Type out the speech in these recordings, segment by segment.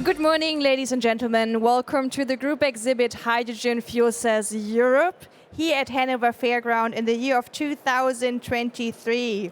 Good morning, ladies and gentlemen. Welcome to the group exhibit Hydrogen Fuel Cells Europe here at Hanover Fairground in the year of 2023.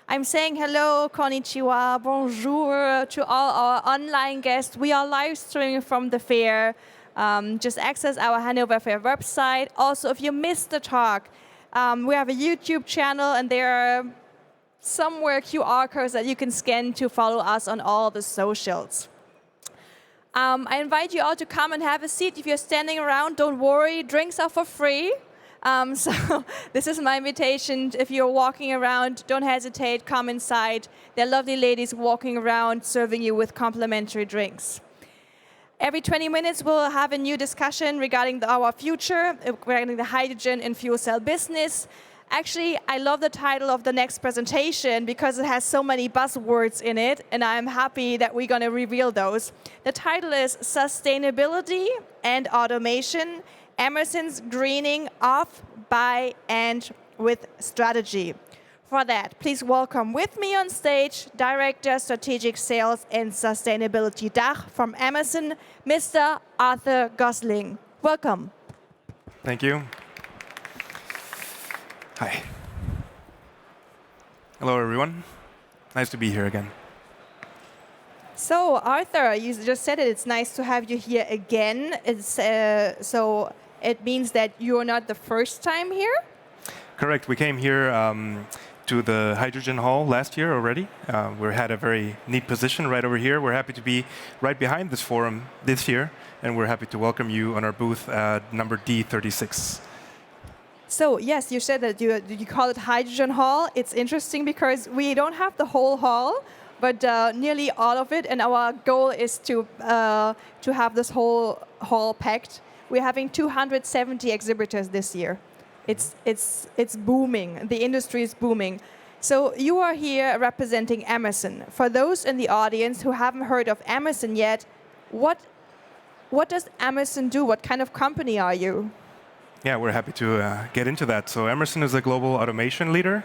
I'm saying hello, konnichiwa, bonjour to all our online guests. We are live streaming from the fair. Just access our Hanover Fair website. Also, if you missed the talk, we have a YouTube channel and there are somewhere QR codes that you can scan to follow us on all the socials. I invite you all to come and have a seat. If you're standing around, don't worry, drinks are for free. So this is my invitation. If you're walking around, don't hesitate, come inside. There are lovely ladies walking around serving you with complimentary drinks. Every 20 minutes, we'll have a new discussion regarding our future, regarding the hydrogen and fuel cell business. Actually, I love the title of the next presentation because it has so many buzzwords in it, and I'm happy that we're going to reveal those. The title is Sustainability and Automation, Emerson's Greening of, by, and with Strategy. For that, please welcome with me on stage, Director Strategic Sales and Sustainability DACH from Emerson, Mr. Arthur Gosling. Welcome. Thank you. Hi. Hello, everyone. Nice to be here again. So, Arthur, you just said it. It's nice to have you here again. So it means that you're not the first time here? Correct. We came here to the Hydrogen Hall last year already. We had a very neat position right over here. We're happy to be right behind this forum this year, and we're happy to welcome you on our booth number D36. So yes, you said that you call it Hydrogen Hall. It's interesting because we don't have the whole hall, but nearly all of it. And our goal is to have this whole hall packed. We're having 270 exhibitors this year. It's booming. The industry is booming. So you are here representing Emerson. For those in the audience who haven't heard of Emerson yet, what does Emerson do? What kind of company are you? Yeah, we're happy to get into that. So Emerson is a global automation leader.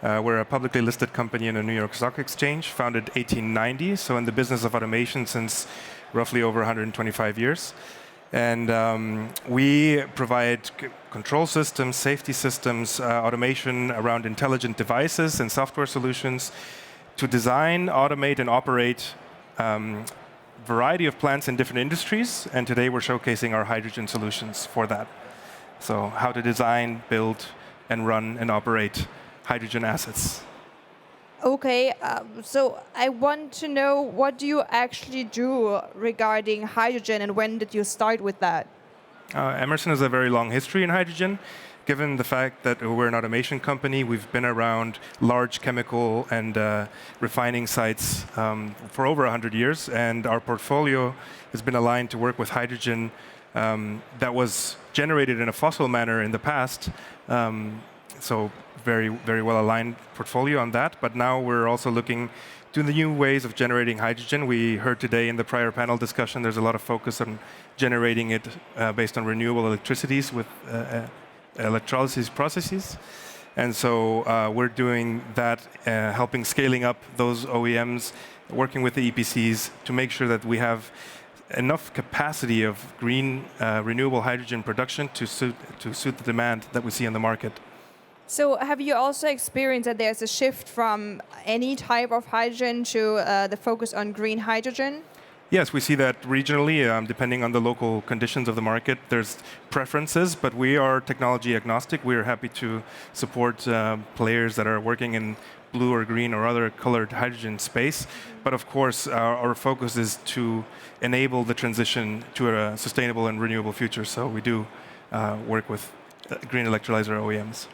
We're a publicly listed company in the New York Stock Exchange, founded 1890, so in the business of automation since roughly over 125 years. And we provide control systems, safety systems, automation around intelligent devices and software solutions to design, automate, and operate variety of plants in different industries. And today we're showcasing our hydrogen solutions for that. So how to design, build, and run and operate hydrogen assets. Okay, so I want to know, what do you actually do regarding hydrogen and when did you start with that? Emerson has a very long history in hydrogen. Given the fact that we're an automation company, we've been around large chemical and refining sites for over 100 years, and our portfolio has been aligned to work with hydrogen that was generated in a fossil manner in the past. So very, very well aligned portfolio on that. But now we're also looking to the new ways of generating hydrogen. We heard today in the prior panel discussion, there's a lot of focus on generating it based on renewable electricities with electrolysis processes. And so we're doing that, helping scaling up those OEMs, working with the EPCs to make sure that we have enough capacity of green renewable hydrogen production to suit the demand that we see in the market. So have you also experienced that there's a shift from any type of hydrogen to the focus on green hydrogen? Yes, we see that regionally, depending on the local conditions of the market. There's preferences, but we are technology agnostic. We are happy to support players that are working in blue or green or other colored hydrogen space. But of course, our focus is to enable the transition to a sustainable and renewable future. So we do work with green electrolyzer OEMs.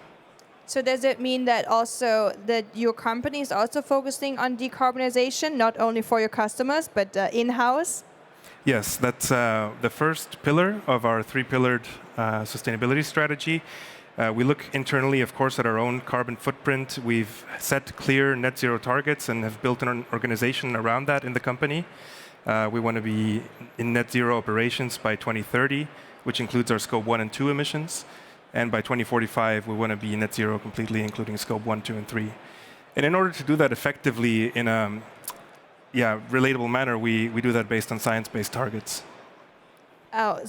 So does it mean that also that your company is also focusing on decarbonization, not only for your customers, but in-house? Yes, that's the first pillar of our three-pillared sustainability strategy. We look internally, of course, at our own carbon footprint. We've set clear net zero targets and have built an organization around that in the company. We want to be in net zero operations by 2030, which includes our scope 1 and 2 emissions. And by 2045, we want to be net zero completely, including scope 1, 2, and 3. And in order to do that effectively in a relatable manner, we do that based on science-based targets. Oh,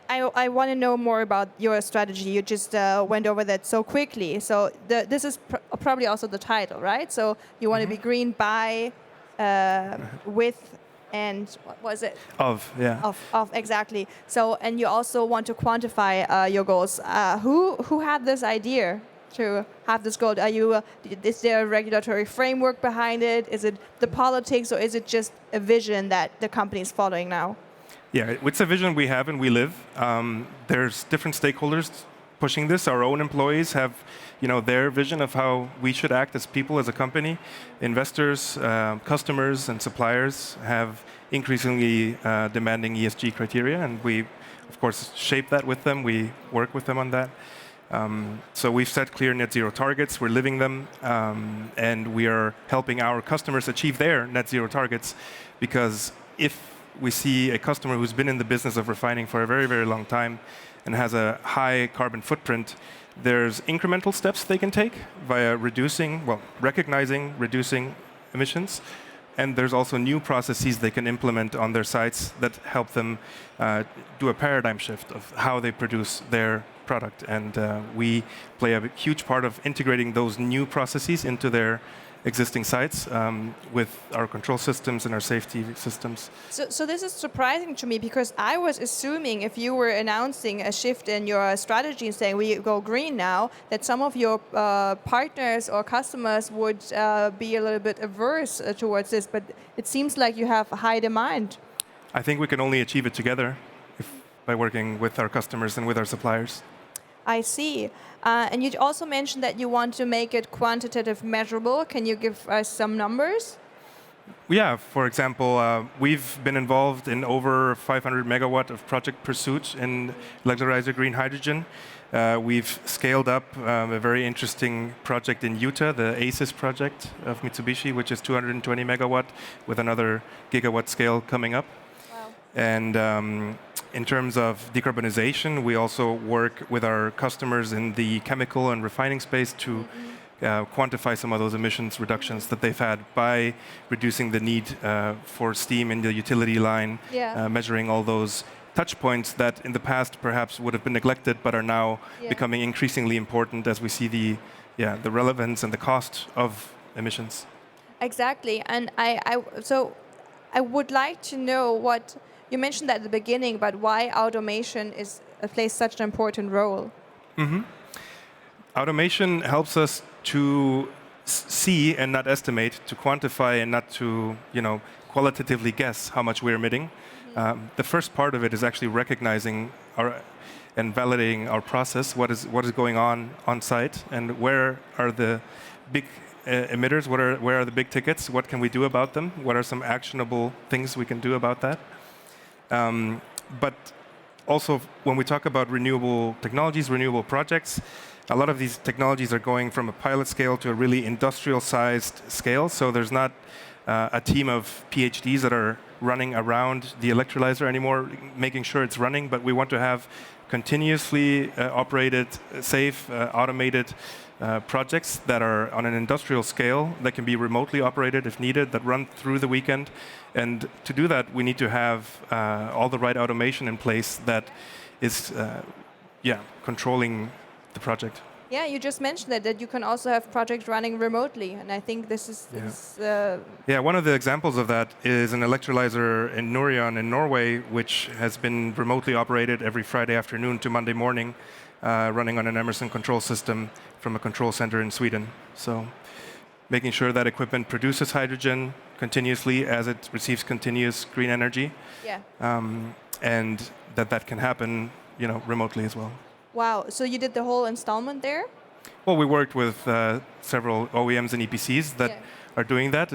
I want to know more about your strategy. You just went over that so quickly. So this is probably also the title, right? So you want to be green by, with, and what was it? Of, exactly. So, and you also want to quantify your goals. Who had this idea to have this goal? Is there a regulatory framework behind it? Is it the politics, or is it just a vision that the company is following now? Yeah, it's a vision we have and we live. There's different stakeholders pushing this. Our own employees have, their vision of how we should act as people, as a company. Investors, customers, and suppliers have increasingly demanding ESG criteria, and we, of course, shape that with them. We work with them on that. So we've set clear net zero targets. We're living them, and we are helping our customers achieve their net zero targets, because if we see a customer who's been in the business of refining for a very, very long time and has a high carbon footprint, there's incremental steps they can take via recognizing, reducing emissions. And there's also new processes they can implement on their sites that help them do a paradigm shift of how they produce their product. And we play a huge part of integrating those new processes into their existing sites with our control systems and our safety systems. So this is surprising to me, because I was assuming if you were announcing a shift in your strategy and saying we go green now, that some of your partners or customers would be a little bit averse towards this, but it seems like you have high demand. I think we can only achieve it together by working with our customers and with our suppliers. I see. And you also mentioned that you want to make it quantitative measurable. Can you give us some numbers? Yeah, for example, we've been involved in over 500 megawatt of project pursuit in electrolyzer green hydrogen. We've scaled up a very interesting project in Utah, the ACES project of Mitsubishi, which is 220 megawatt with another gigawatt scale coming up. Wow. And in terms of decarbonization, we also work with our customers in the chemical and refining space to quantify some of those emissions reductions that they've had by reducing the need for steam in the utility line, measuring all those touch points that in the past perhaps would have been neglected but are now becoming increasingly important as we see the relevance and the cost of emissions. Exactly. And so I would like to know what you mentioned at the beginning, but why automation plays such an important role. Automation helps us to see and not estimate, to quantify and not to qualitatively guess how much we're emitting. The first part of it is actually recognizing and validating our process, what is going on site, and where are the big emitters, where are the big tickets, what can we do about them, what are some actionable things we can do about that. But also, when we talk about renewable technologies, renewable projects, a lot of these technologies are going from a pilot scale to a really industrial-sized scale. So there's not a team of PhDs that are running around the electrolyzer anymore, making sure it's running. But we want to have continuously operated, safe, automated projects that are on an industrial scale, that can be remotely operated if needed, that run through the weekend. And to do that, we need to have all the right automation in place that is controlling the project. Yeah, you just mentioned that you can also have projects running remotely, and I think this is... one of the examples of that is an electrolyzer in Norion in Norway, which has been remotely operated every Friday afternoon to Monday morning, running on an Emerson control system from a control center in Sweden. So making sure that equipment produces hydrogen continuously as it receives continuous green energy, and that can happen remotely as well. Wow, so you did the whole installment there? Well, we worked with several OEMs and EPCs that are doing that,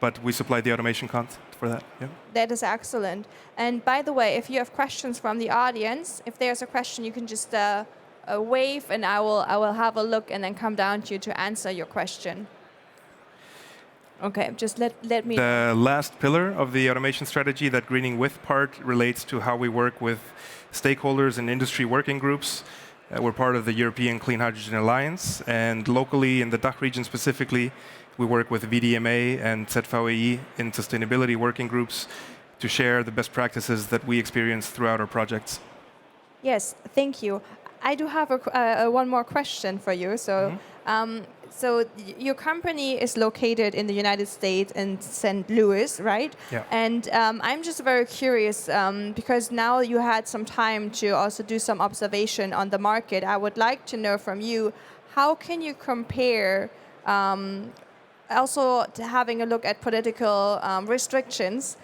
but we supply the automation concept for that. Yeah. That is excellent. And by the way, if you have questions from the audience, if there's a question, you can just wave, and I will have a look and then come down to you to answer your question. Okay, just let me... The last pillar of the automation strategy, that greening with part, relates to how we work with stakeholders and industry working groups. We're part of the European Clean Hydrogen Alliance, and locally in the DACH region specifically, We work with VDMA and ZVEI in sustainability working groups to share the best practices that we experience throughout our projects. Yes, thank you. I do have one more question for you. Your company is located in the United States in St. Louis, right? Yeah. And I'm just very curious because now you had some time to also do some observation on the market. I would like to know from you, how can you compare also to having a look at political restrictions,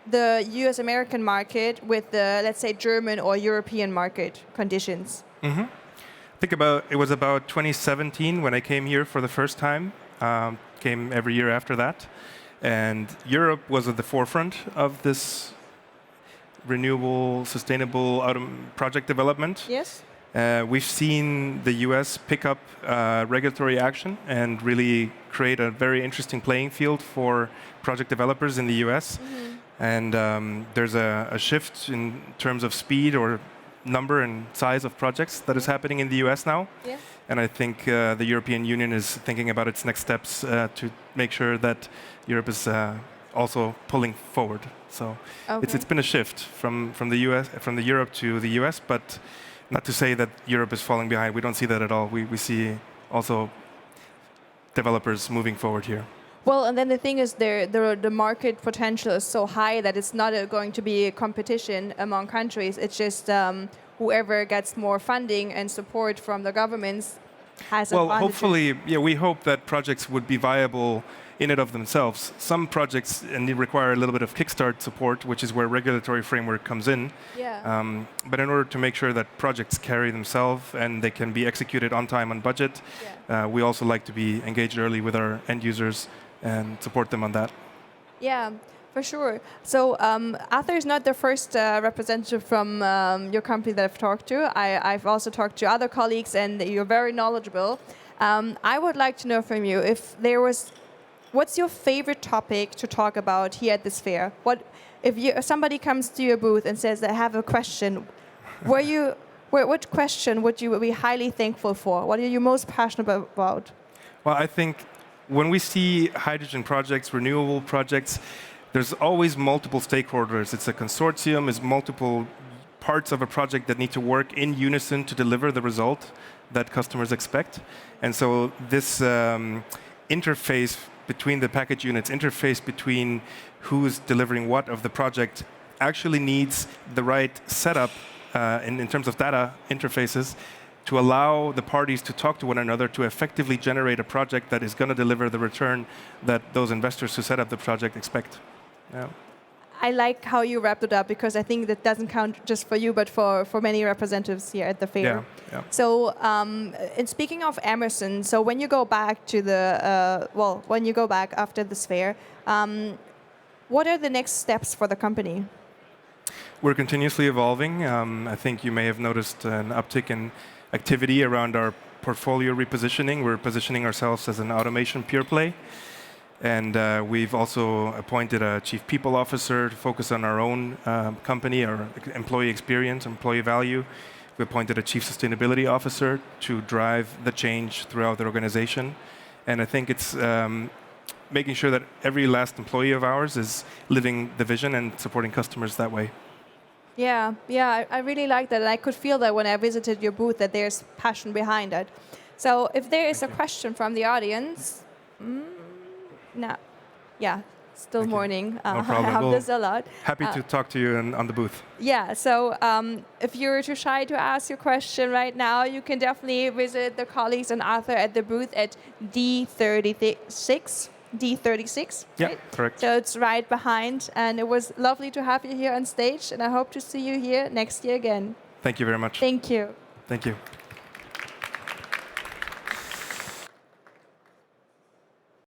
the US American market with the, let's say, German or European market conditions? It was about 2017 when I came here for the first time. Came every year after that. And Europe was at the forefront of this renewable, sustainable project development. Yes. We've seen the US pick up regulatory action and really create a very interesting playing field for project developers in the US. And there's a shift in terms of speed or number and size of projects that is happening in the US now. Yes. And I think the European Union is thinking about its next steps to make sure that Europe is also pulling forward. So it's been a shift from the Europe to the US, but not to say that Europe is falling behind. We don't see that at all. We see also developers moving forward here. Well, and then the thing is, the market potential is so high that it's not going to be a competition among countries. It's just whoever gets more funding and support from the governments has well, advantages. hopefully, we hope that projects would be viable in and of themselves. Some projects require a little bit of kickstart support, which is where regulatory framework comes in. Yeah. But in order to make sure that projects carry themselves and they can be executed on time, on budget, we also like to be engaged early with our end users and support them on that. Yeah, for sure. So Arthur is not the first representative from your company that I've talked to. I've also talked to other colleagues, and you're very knowledgeable. I would like to know from you what's your favorite topic to talk about here at this fair? If somebody comes to your booth and says, "I have a question," what question would you be highly thankful for? What are you most passionate about? Well, I think when we see hydrogen projects, renewable projects, there's always multiple stakeholders. It's a consortium, it's multiple parts of a project that need to work in unison to deliver the result that customers expect. And so this interface between the package units, interface between who's delivering what of the project, actually needs the right setup in terms of data interfaces to allow the parties to talk to one another to effectively generate a project that is going to deliver the return that those investors who set up the project expect. Yeah. I like how you wrapped it up, because I think that doesn't count just for you, but for many representatives here at the fair. Yeah. So, and speaking of Emerson, so when you go back to when you go back after this fair, what are the next steps for the company? We're continuously evolving. I think you may have noticed an uptick in activity around our portfolio repositioning. We're positioning ourselves as an automation pure play. And we've also appointed a chief people officer to focus on our own company, our employee experience, employee value. We appointed a chief sustainability officer to drive the change throughout the organization. And I think it's making sure that every last employee of ours is living the vision and supporting customers that way. Yeah, I really like that. And I could feel that when I visited your booth, that there's passion behind it. So if there is a question from the audience, no, yeah, still morning. No problem. I have this a lot. Happy to talk to you on the booth. Yeah, so if you're too shy to ask your question right now, you can definitely visit the colleagues and Arthur at the booth at D36. D36, yeah, right? Correct. So it's right behind, and it was lovely to have you here on stage, and I hope to see you here next year again. Thank you very much. Thank you. Thank you.